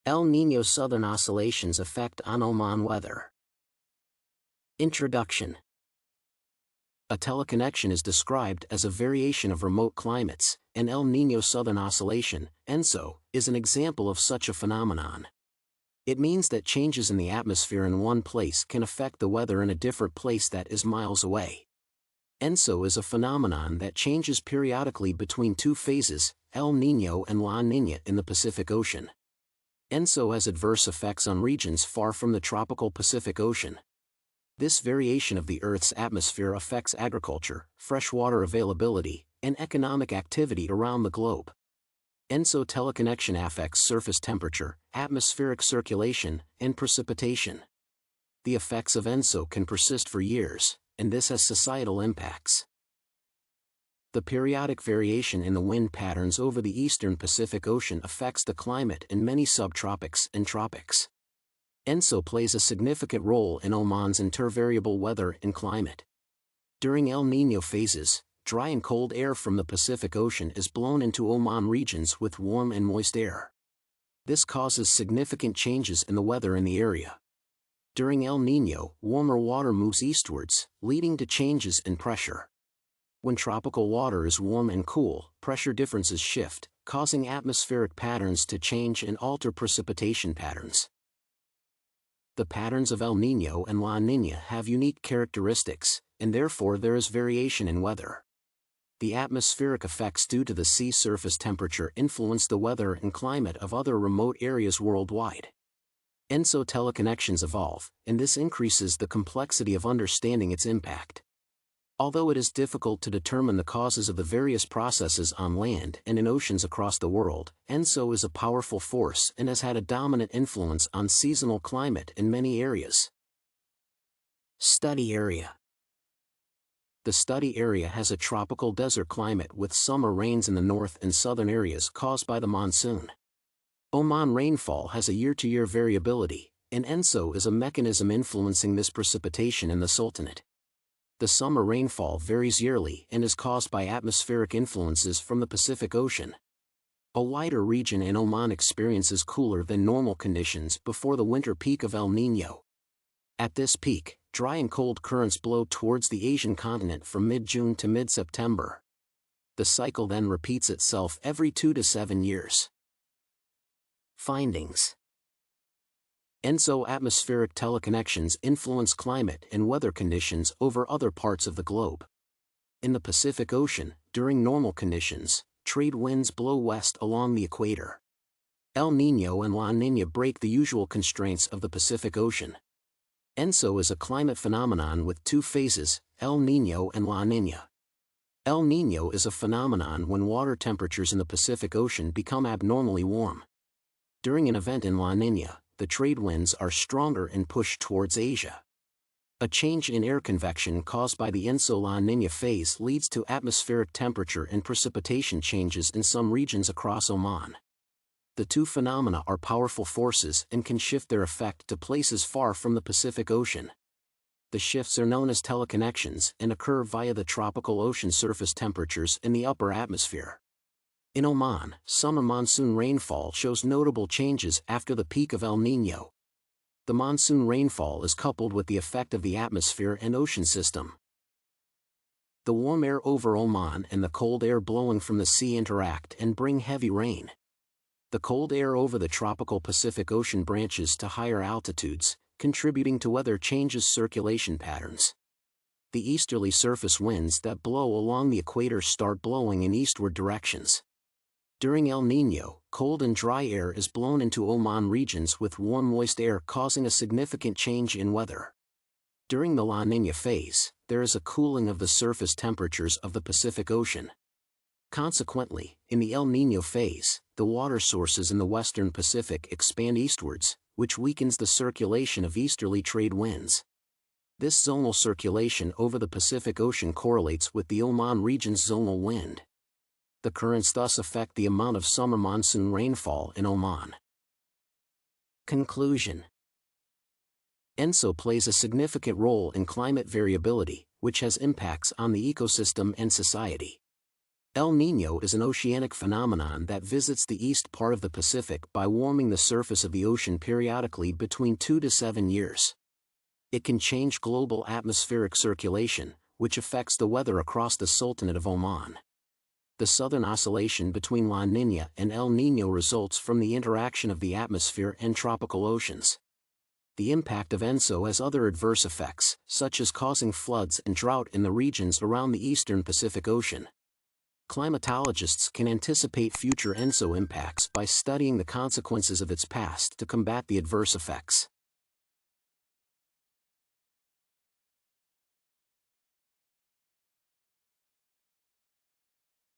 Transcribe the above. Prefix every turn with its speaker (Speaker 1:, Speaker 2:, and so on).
Speaker 1: El Niño Southern Oscillations Effect on Oman Weather. Introduction. A teleconnection is described as a variation of remote climates, and El Niño Southern Oscillation, ENSO, is an example of such a phenomenon. It means that changes in the atmosphere in one place can affect the weather in a different place that is miles away. ENSO is a phenomenon that changes periodically between two phases, El Niño and La Niña in the Pacific Ocean. ENSO has adverse effects on regions far from the tropical Pacific Ocean. This variation of the Earth's atmosphere affects agriculture, freshwater availability, and economic activity around the globe. ENSO teleconnection affects surface temperature, atmospheric circulation, and precipitation. The effects of ENSO can persist for years, and this has societal impacts. The periodic variation in the wind patterns over the eastern Pacific Ocean affects the climate in many subtropics and tropics. ENSO plays a significant role in Oman's intervariable weather and climate. During El Niño phases, dry and cold air from the Pacific Ocean is blown into Oman regions with warm and moist air. This causes significant changes in the weather in the area. During El Niño, warmer water moves eastwards, leading to changes in pressure. When tropical water is warm and cool, pressure differences shift, causing atmospheric patterns to change and alter precipitation patterns. The patterns of El Niño and La Niña have unique characteristics, and therefore there is variation in weather. The atmospheric effects due to the sea surface temperature influence the weather and climate of other remote areas worldwide. ENSO teleconnections evolve, and this increases the complexity of understanding its impact. Although it is difficult to determine the causes of the various processes on land and in oceans across the world, ENSO is a powerful force and has had a dominant influence on seasonal climate in many areas. Study area. The study area has a tropical desert climate with summer rains in the north and southern areas caused by the monsoon. Oman rainfall has a year-to-year variability, and ENSO is a mechanism influencing this precipitation in the Sultanate. The summer rainfall varies yearly and is caused by atmospheric influences from the Pacific Ocean. A wider region in Oman experiences cooler than normal conditions before the winter peak of El Niño. At this peak, dry and cold currents blow towards the Asian continent from mid-June to mid-September. The cycle then repeats itself every 2 to 7 years. Findings. ENSO atmospheric teleconnections influence climate and weather conditions over other parts of the globe. In the Pacific Ocean, during normal conditions, trade winds blow west along the equator. El Niño and La Niña break the usual constraints of the Pacific Ocean. ENSO is a climate phenomenon with two phases, El Niño and La Niña. El Niño is a phenomenon when water temperatures in the Pacific Ocean become abnormally warm. During an event in La Niña, the trade winds are stronger and push towards Asia. A change in air convection caused by the ENSO-La Niña phase leads to atmospheric temperature and precipitation changes in some regions across Oman. The two phenomena are powerful forces and can shift their effect to places far from the Pacific Ocean. The shifts are known as teleconnections and occur via the tropical ocean surface temperatures in the upper atmosphere. In Oman, summer monsoon rainfall shows notable changes after the peak of El Niño. The monsoon rainfall is coupled with the effect of the atmosphere and ocean system. The warm air over Oman and the cold air blowing from the sea interact and bring heavy rain. The cold air over the tropical Pacific Ocean branches to higher altitudes, contributing to weather changes circulation patterns. The easterly surface winds that blow along the equator start blowing in eastward directions. During El Niño, cold and dry air is blown into Oman regions with warm moist air causing a significant change in weather. During the La Niña phase, there is a cooling of the surface temperatures of the Pacific Ocean. Consequently, in the El Niño phase, the water sources in the western Pacific expand eastwards, which weakens the circulation of easterly trade winds. This zonal circulation over the Pacific Ocean correlates with the Oman region's zonal wind. The currents thus affect the amount of summer monsoon rainfall in Oman. Conclusion. ENSO plays a significant role in climate variability, which has impacts on the ecosystem and society. El Niño is an oceanic phenomenon that visits the east part of the Pacific by warming the surface of the ocean periodically between 2 to 7 years. It can change global atmospheric circulation, which affects the weather across the Sultanate of Oman. The southern oscillation between La Niña and El Niño results from the interaction of the atmosphere and tropical oceans. The impact of ENSO has other adverse effects, such as causing floods and drought in the regions around the eastern Pacific Ocean. Climatologists can anticipate future ENSO impacts by studying the consequences of its past to combat the adverse effects.